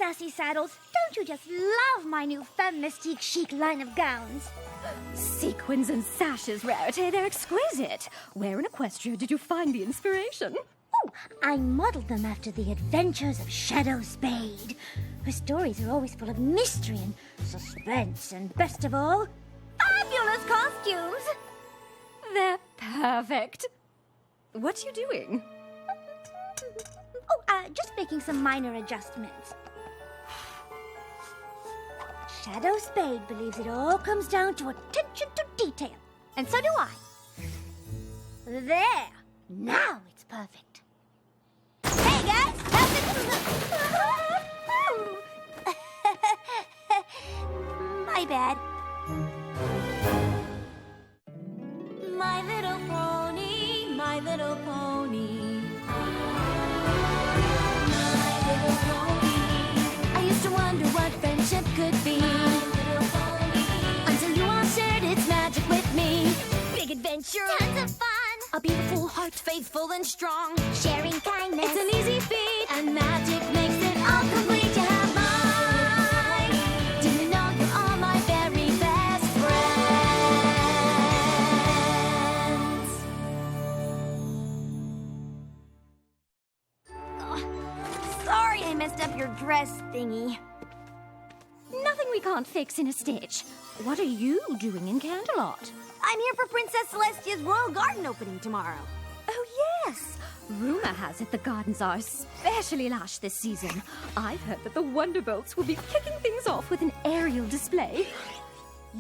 sassy saddles. Don't you just love my new Femme Mystique chic line of gowns? Sequins and sashes, Rarity, they're exquisite. Where in Equestria did you find the inspiration? Oh, I modeled them after the adventures of Shadow Spade. Her stories are always full of mystery and suspense, and best of all, fabulous costumes. They're perfect. What are you doing? Just making some minor adjustments. Shadow Spade believes it all comes down to attention to detail. And so do I. There. Now it's perfect. Hey, guys! How's it... My bad. My little pony, my little pony. I used to wonder what friendship could be, until you all shared its magic with me. Big adventure, Tons of fun. a beautiful heart, faithful and strong. Sharing kindness. It's an easy feat, and magic makes it all complete. You have mine. Do you know you're all my very best friends? Sorry I messed up your dress thingy. Nothing we can't fix in a stitch. What are you doing in Canterlot? I'm here for Princess Celestia's Royal Garden opening tomorrow. Oh, yes. Rumor has it the gardens are especially lush this season. I've heard that the Wonderbolts will be kicking things off with an aerial display.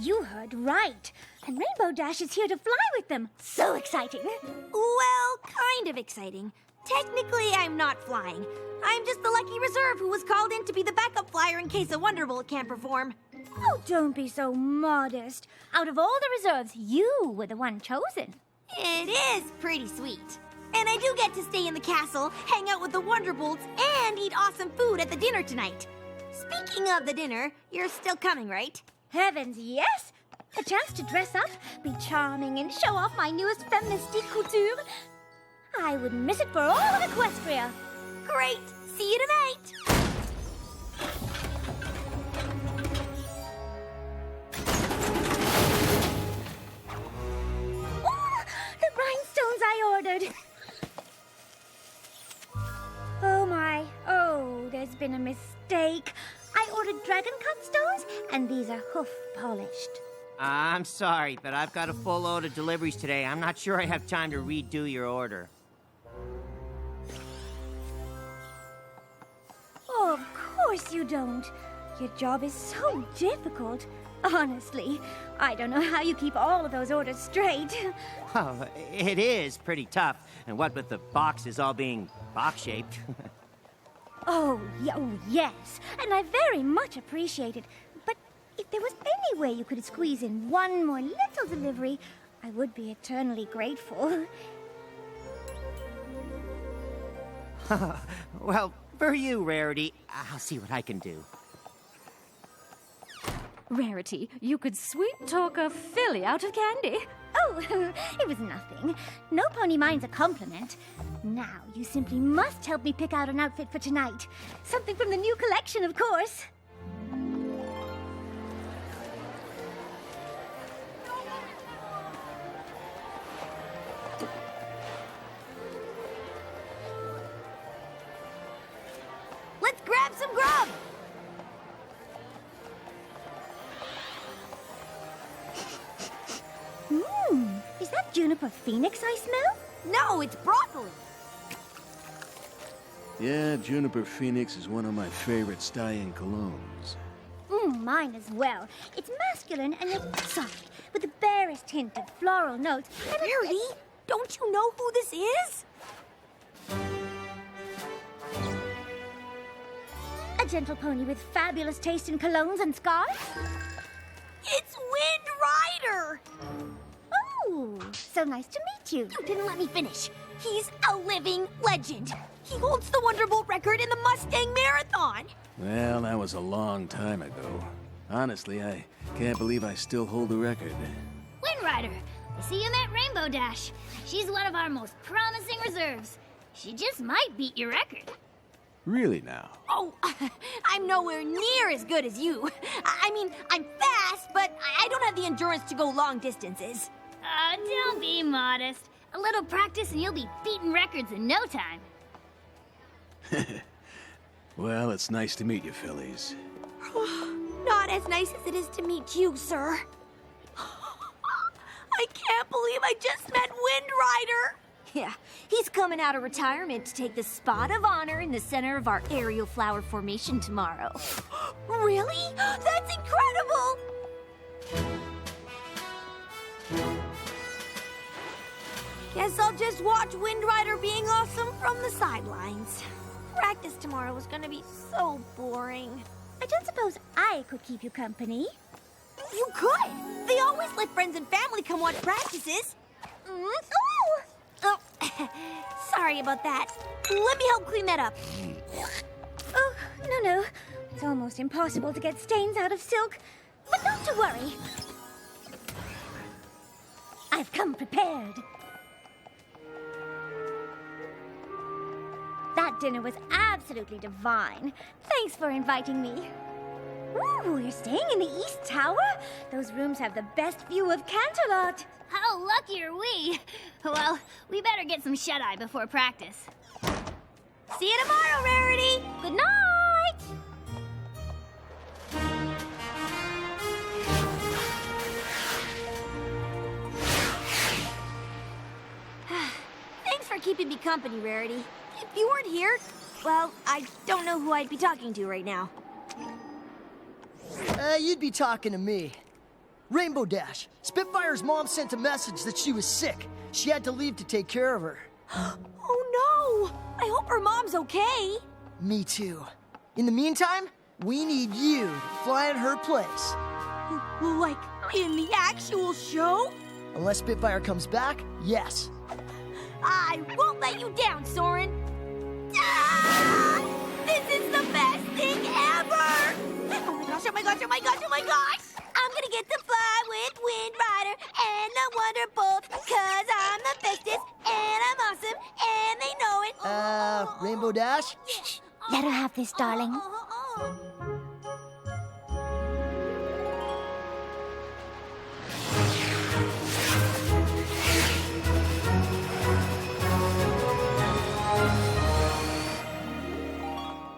You heard right. And Rainbow Dash is here to fly with them. So exciting. Well, kind of exciting. Technically, I'm not flying. I'm just the lucky reserve who was called in to be the backup flyer in case a Wonderbolt can't perform. Oh, don't be so modest. Out of all the reserves, you were the one chosen. It is pretty sweet. And I do get to stay in the castle, hang out with the Wonderbolts, and eat awesome food at the dinner tonight. Speaking of the dinner, you're still coming, right? Heavens, yes! A chance to dress up, be charming, and show off my newest Femme Mystique couture. I wouldn't miss it for all of Equestria. Great! See you tonight! Oh, the rhinestones I ordered. Oh my, there's been a mistake. I ordered dragon cut stones, and these are hoof polished. I'm sorry, but I've got a full load of deliveries today. I'm not sure I have time to redo your order. Oh, of course you don't. Your job is so difficult. Honestly, I don't know how you keep all of those orders straight. Oh, it is pretty tough. And what with the boxes all being box-shaped. Oh, yes, and I very much appreciate it. But if there was any way you could squeeze in one more little delivery, I would be eternally grateful. Well, for you, Rarity, I'll see what I can do. Rarity, you could sweet-talk a filly out of candy. Oh, it was nothing. No pony minds a compliment. Now, you simply must help me pick out an outfit for tonight. Something from the new collection, of course. Let's grab some grub! Is that juniper phoenix I smell? No, it's broccoli! Yeah, Juniper Phoenix is one of my favorite stallion colognes. Mine as well. It's masculine and yet soft, with the barest hint of floral notes. Rarity, don't you know who this is? A gentle pony with fabulous taste in colognes and scarves? It's Wind Rider! Oh, so nice to meet you. You didn't let me finish. He's a living legend. He holds the Wonderbolt record in the Mustang Marathon. Well, that was a long time ago. Honestly, I can't believe I still hold the record. Wind Rider, I see you met Rainbow Dash. She's one of our most promising reserves. She just might beat your record. Really now? Oh, I'm nowhere near as good as you. I mean, I'm fast, but I don't have the endurance to go long distances. Don't be modest. A little practice and you'll be beating records in no time. Well, it's nice to meet you, Phillies. Not as nice as it is to meet you, sir. I can't believe I just met Wind Rider. Yeah, he's coming out of retirement to take the spot of honor in the center of our aerial flower formation tomorrow. Really? That's incredible! Guess I'll just watch Wind Rider being awesome from the sidelines. Practice tomorrow is gonna be so boring. I don't suppose I could keep you company. You could! They always let friends and family come watch practices. Oh, sorry about that. Let me help clean that up. Oh, no. It's almost impossible to get stains out of silk. But not to worry. I've come prepared. That dinner was absolutely divine. Thanks for inviting me. Ooh, you're staying in the East Tower? Those rooms have the best view of Canterlot. How lucky are we? Well, we better get some shut-eye before practice. See you tomorrow, Rarity! Good night! Thanks for keeping me company, Rarity. If you weren't here, well, I don't know who I'd be talking to right now. You'd be talking to me. Rainbow Dash, Spitfire's mom sent a message that she was sick. She had to leave to take care of her. Oh no! I hope her mom's okay. Me too. In the meantime, we need you to fly in her place. Like, in the actual show? Unless Spitfire comes back, yes. I won't let you down, Soren. Ah! This is the best thing ever! Oh my gosh, oh my gosh, oh my gosh, oh my gosh! I'm gonna get to fly with Wind Rider and the Wonderbolt, 'cause I'm the bestest and I'm awesome and they know it. Rainbow Dash? Let her have this, darling.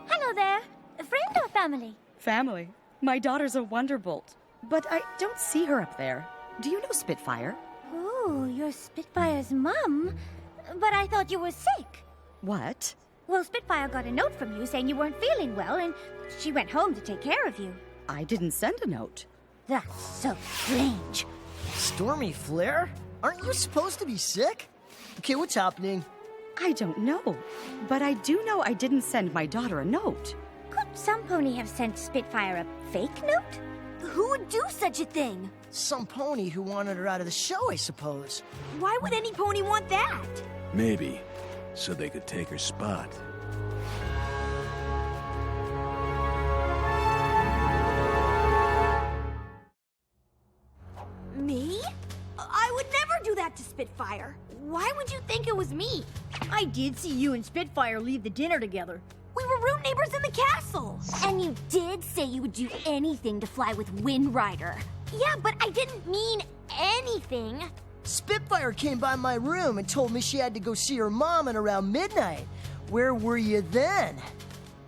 Hello there. A friend or family? Family. My daughter's a Wonderbolt, but I don't see her up there. Do you know Spitfire? Oh, you're Spitfire's mum. But I thought you were sick. What? Well, Spitfire got a note from you saying you weren't feeling well, and she went home to take care of you. I didn't send a note. That's so strange. Stormy Flare? Aren't you supposed to be sick? Okay, what's happening? I don't know, but I do know I didn't send my daughter a note. Could some pony have sent Spitfire a fake note? Who would do such a thing? Some pony who wanted her out of the show, I suppose. Why would any pony want that? Maybe, so they could take her spot. Me? I would never do that to Spitfire. Why would you think it was me? I did see you and Spitfire leave the dinner together. We were room neighbors in the castle. And you did say you would do anything to fly with Wind Rider. Yeah, but I didn't mean anything. Spitfire came by my room and told me she had to go see her mom at around midnight. Where were you then?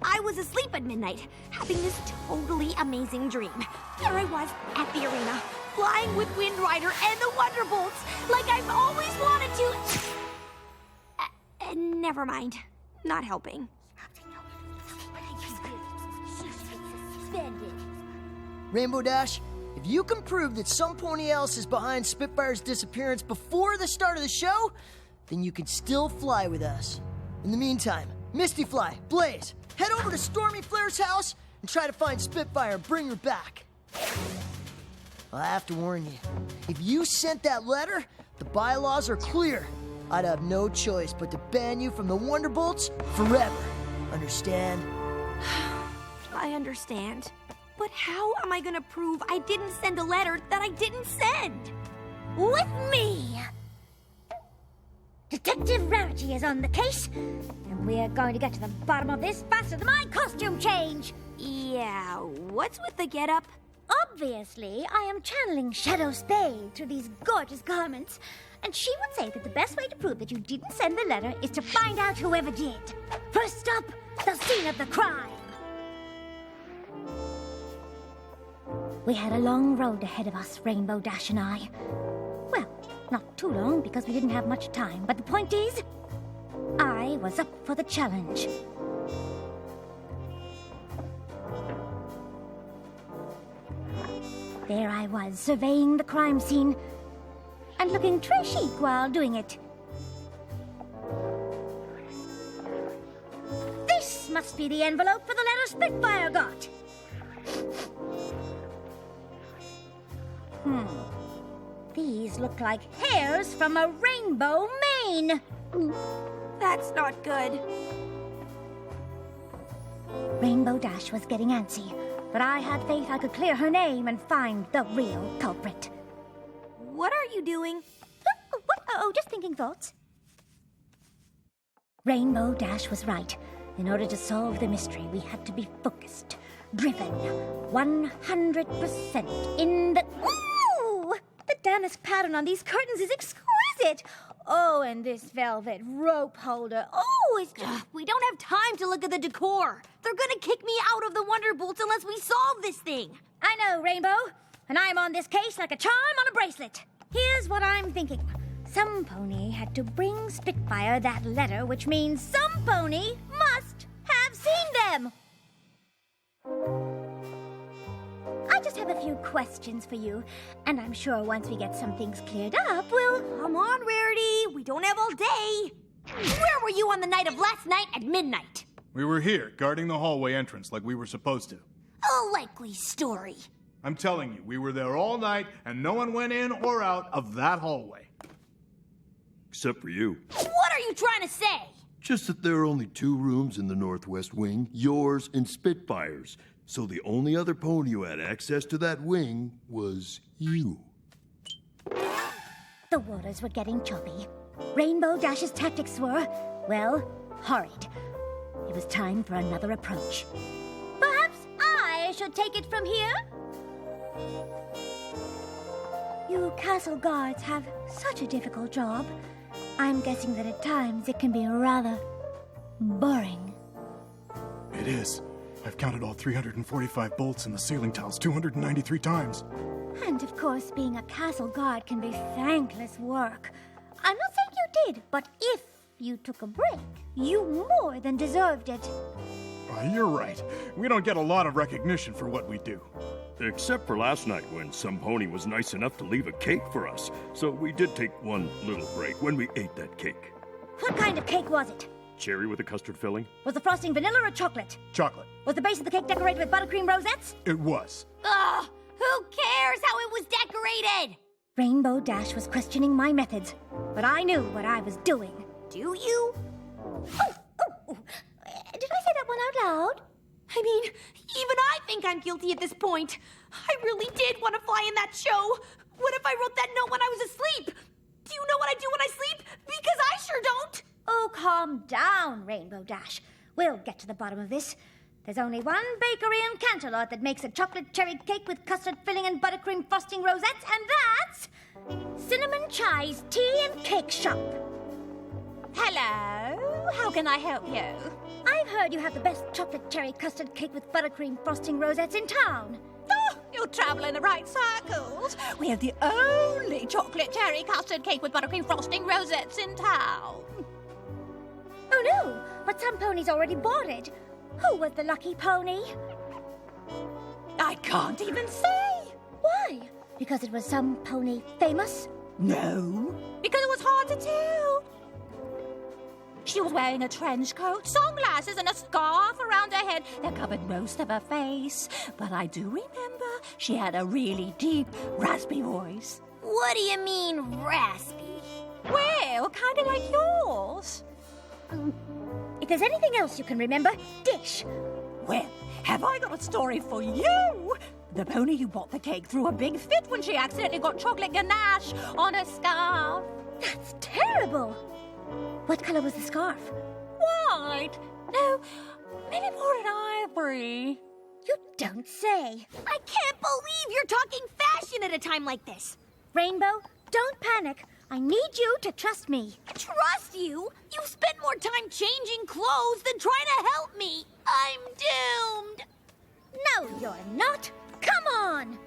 I was asleep at midnight, having this totally amazing dream. There I was at the arena, flying with Wind Rider and the Wonderbolts, like I've always wanted to. Never mind. Not helping. Rainbow Dash, if you can prove that some pony else is behind Spitfire's disappearance before the start of the show, then you can still fly with us. In the meantime, Misty Fly, Blaze, head over to Stormy Flare's house and try to find Spitfire and bring her back. I have to warn you, if you sent that letter, the bylaws are clear. I'd have no choice but to ban you from the Wonderbolts forever. Understand? I understand. But how am I gonna prove I didn't send a letter that I didn't send? With me! Detective Detective Rarity is on the case, and we're going to get to the bottom of this faster than my costume change. Yeah, what's with the getup? Obviously, I am channeling Shadow Spade through these gorgeous garments, and she would say that the best way to prove that you didn't send the letter is to find out whoever did. First stop, the scene of the crime. We had a long road ahead of us, Rainbow Dash and I. Well, not too long because we didn't have much time, but the point is, I was up for the challenge. There I was, surveying the crime scene and looking très chic while doing it. This must be the envelope for the letter Spitfire got. These look like hairs from a rainbow mane. That's not good. Rainbow Dash was getting antsy, but I had faith I could clear her name and find the real culprit. What are you doing? Oh, just thinking thoughts. Rainbow Dash was right. In order to solve the mystery, we had to be focused, driven, 100% in the... Ooh! The damask pattern on these curtains is exquisite. Oh, and this velvet rope holder. Oh, it's just... We don't have time to look at the decor. They're gonna kick me out of the Wonderbolts unless we solve this thing. I know, Rainbow, and I'm on this case like a charm on a bracelet. Here's what I'm thinking. Some pony had to bring Spitfire that letter, which means some pony must have seen them. I just have a few questions for you, and I'm sure once we get some things cleared up, we'll... Come on, Rarity. We don't have all day. Where were you on the night of last night at midnight? We were here, guarding the hallway entrance like we were supposed to. A likely story. I'm telling you, we were there all night, and no one went in or out of that hallway. Except for you. What are you trying to say? Just that there are only 2 rooms in the northwest wing, yours and Spitfire's. So the only other pony who had access to that wing was you. The waters were getting choppy. Rainbow Dash's tactics were, well, horrid. It was time for another approach. Perhaps I should take it from here? You castle guards have such a difficult job. I'm guessing that at times it can be rather boring. It is. I've counted all 345 bolts in the ceiling tiles 293 times. And of course, being a castle guard can be thankless work. I'm not saying you did, but if you took a break, you more than deserved it. You're right. We don't get a lot of recognition for what we do. Except for last night when some pony was nice enough to leave a cake for us. So we did take one little break when we ate that cake. What kind of cake was it? Cherry with a custard filling? Was the frosting vanilla or chocolate? Chocolate. Was the base of the cake decorated with buttercream rosettes? It was. Ugh! Who cares how it was decorated? Rainbow Dash was questioning my methods, but I knew what I was doing. Do you? Oh. Did I say that one out loud? I mean, even I think I'm guilty at this point. I really did want to fly in that show. What if I wrote that note when I was asleep? Do you know what I do when I sleep? Because I sure don't. Oh, calm down, Rainbow Dash. We'll get to the bottom of this. There's only one bakery in Canterlot that makes a chocolate cherry cake with custard filling and buttercream frosting rosettes, and that's Cinnamon Chai's Tea and Cake Shop. Hello, how can I help you? I've heard you have the best chocolate cherry custard cake with buttercream frosting rosettes in town. Oh, you're traveling in the right circles. We have the only chocolate cherry custard cake with buttercream frosting rosettes in town. Oh no, but some ponies already bought it. Who was the lucky pony? I can't even say. Why? Because it was some pony famous? No, because it was hard to tell. She was wearing a trench coat, sunglasses, and a scarf around her head that covered most of her face. But I do remember she had a really deep, raspy voice. What do you mean, raspy? Well, kind of like yours. If there's anything else you can remember, dish. Well, have I got a story for you? The pony who bought the cake threw a big fit when she accidentally got chocolate ganache on her scarf. That's terrible. What color was the scarf? White. No, maybe more than ivory. You don't say. I can't believe you're talking fashion at a time like this. Rainbow, don't panic. I need you to trust me. Trust you? You've spent more time changing clothes than trying to help me. I'm doomed. No, you're not. Come on.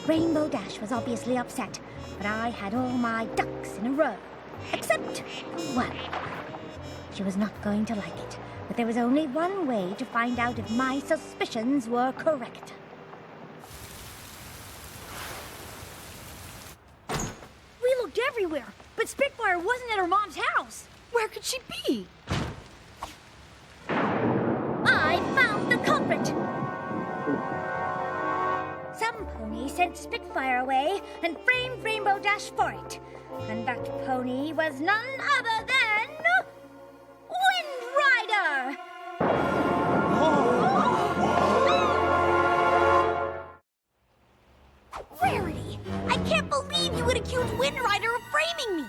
Rainbow Dash was obviously upset, but I had all my ducks in a row. Except one. She was not going to like it, but there was only one way to find out if my suspicions were correct. We looked everywhere, but Spitfire wasn't at her mom's house. Where could she be? I found the culprit! Some pony sent Spitfire away and framed Rainbow Dash for it. And that pony was none other than... Wind Rider! Rarity, I can't believe you would accuse Wind Rider of framing me.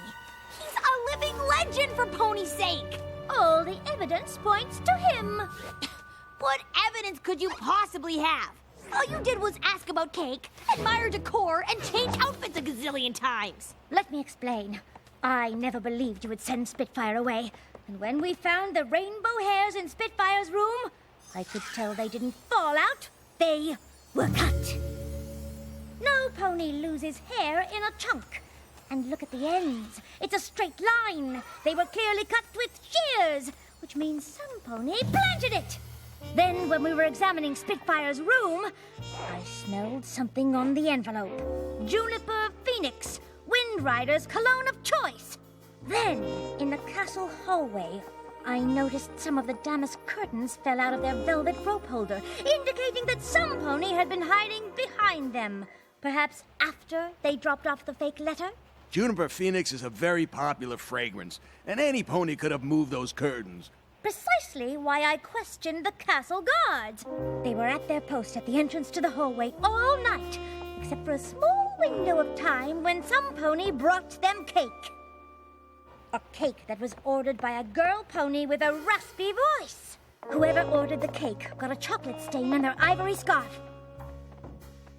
He's a living legend for Pony's sake. All the evidence points to him. What evidence could you possibly have? All you did was ask about cake, admire decor, and change outfits a gazillion times. Let me explain. I never believed you would send Spitfire away. And when we found the rainbow hairs in Spitfire's room, I could tell they didn't fall out. They were cut. No pony loses hair in a chunk. And look at the ends. It's a straight line. They were clearly cut with shears, which means some pony planted it. Then, when we were examining Spitfire's room, I smelled something on the envelope. Juniper Phoenix, Wind Rider's cologne of choice. Then, in the castle hallway, I noticed some of the damask curtains fell out of their velvet rope holder, indicating that some pony had been hiding behind them. Perhaps after they dropped off the fake letter? Juniper Phoenix is a very popular fragrance, and any pony could have moved those curtains. Precisely why I questioned the castle guards. They were at their post at the entrance to the hallway all night, except for a small window of time when some pony brought them cake. A cake that was ordered by a girl pony with a raspy voice. Whoever ordered the cake got a chocolate stain on their ivory scarf.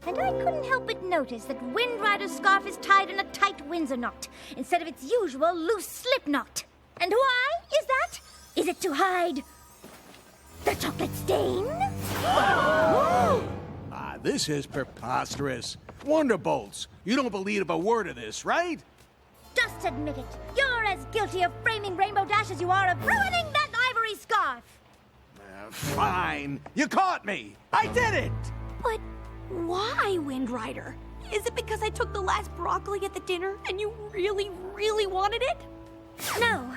And I couldn't help but notice that Wind Rider's scarf is tied in a tight Windsor knot instead of its usual loose slip knot. And why is that? Is it to hide the chocolate stain? This is preposterous. Wonderbolts, you don't believe a word of this, right? Just admit it. You're as guilty of framing Rainbow Dash as you are of ruining that ivory scarf. Fine. You caught me. I did it. But why, Wind Rider? Is it because I took the last broccoli at the dinner and you really, really wanted it? No.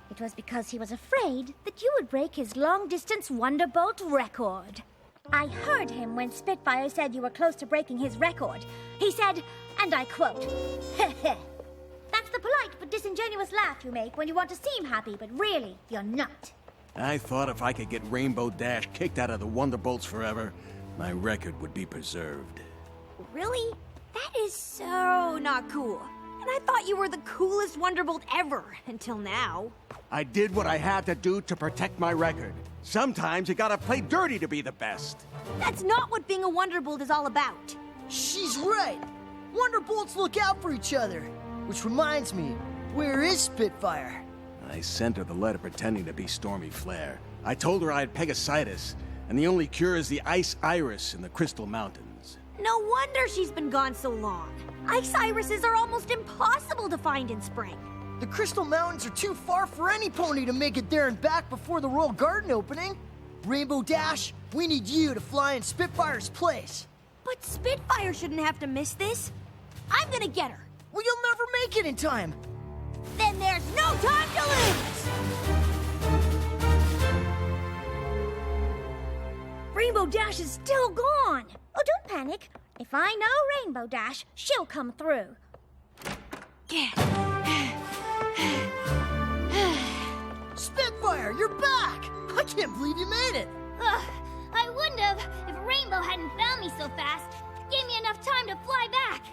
It was because he was afraid that you would break his long-distance Wonderbolt record. I heard him when Spitfire said you were close to breaking his record. He said, and I quote, "Heh heh. That's the polite but disingenuous laugh you make when you want to seem happy, but really, you're not." I thought if I could get Rainbow Dash kicked out of the Wonderbolts forever, my record would be preserved. Really? That is so not cool. And I thought you were the coolest Wonderbolt ever, until now. I did what I had to do to protect my record. Sometimes you gotta play dirty to be the best. That's not what being a Wonderbolt is all about. She's right. Wonderbolts look out for each other. Which reminds me, where is Spitfire? I sent her the letter pretending to be Stormy Flare. I told her I had Pegasitis, and the only cure is the ice iris in the Crystal Mountains. No wonder she's been gone so long. Ice irises are almost impossible to find in spring. The Crystal Mountains are too far for any pony to make it there and back before the Royal Garden opening. Rainbow Dash, we need you to fly in Spitfire's place. But Spitfire shouldn't have to miss this. I'm gonna get her. Well, you'll never make it in time. Then there's no time to lose! Rainbow Dash is still gone. Oh, don't panic. If I know Rainbow Dash, she'll come through. Spitfire, you're back! I can't believe you made it. I wouldn't have if Rainbow hadn't found me so fast. Gave me enough time to fly back.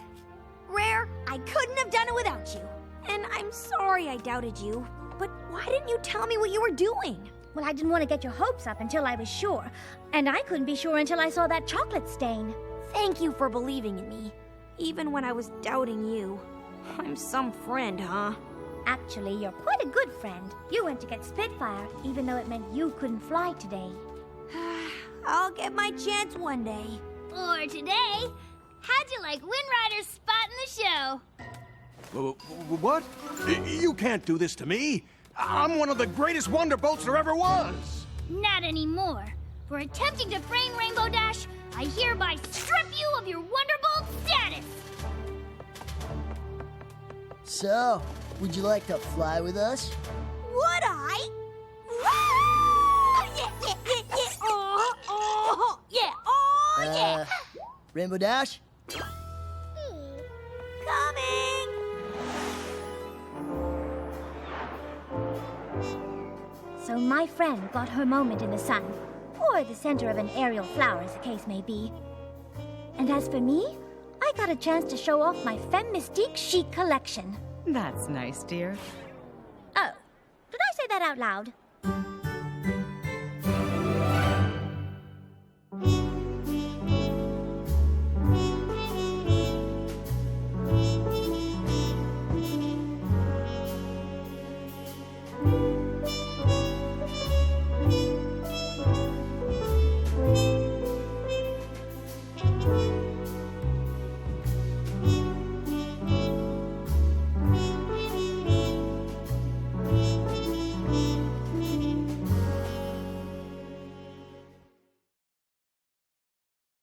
Rare, I couldn't have done it without you. And I'm sorry I doubted you. But why didn't you tell me what you were doing? Well, I didn't want to get your hopes up until I was sure. And I couldn't be sure until I saw that chocolate stain. Thank you for believing in me, even when I was doubting you. I'm some friend, huh? Actually, you're quite a good friend. You went to get Spitfire, even though it meant you couldn't fly today. I'll get my chance one day. Or today. How'd you like Wind Rider's spot in the show? What? You can't do this to me. I'm one of the greatest Wonderbolts there ever was. Not anymore. For attempting to frame Rainbow Dash, I hereby strip you of your Wonderbolt status. So, would you like to fly with us? Would I? Woo! Yeah, yeah, yeah, yeah. Oh, yeah, oh, yeah. Rainbow Dash? Coming. So my friend got her moment in the sun, or the center of an aerial flower, as the case may be. And as for me, I got a chance to show off my Femme Mystique chic collection. That's nice, dear. Oh, did I say that out loud?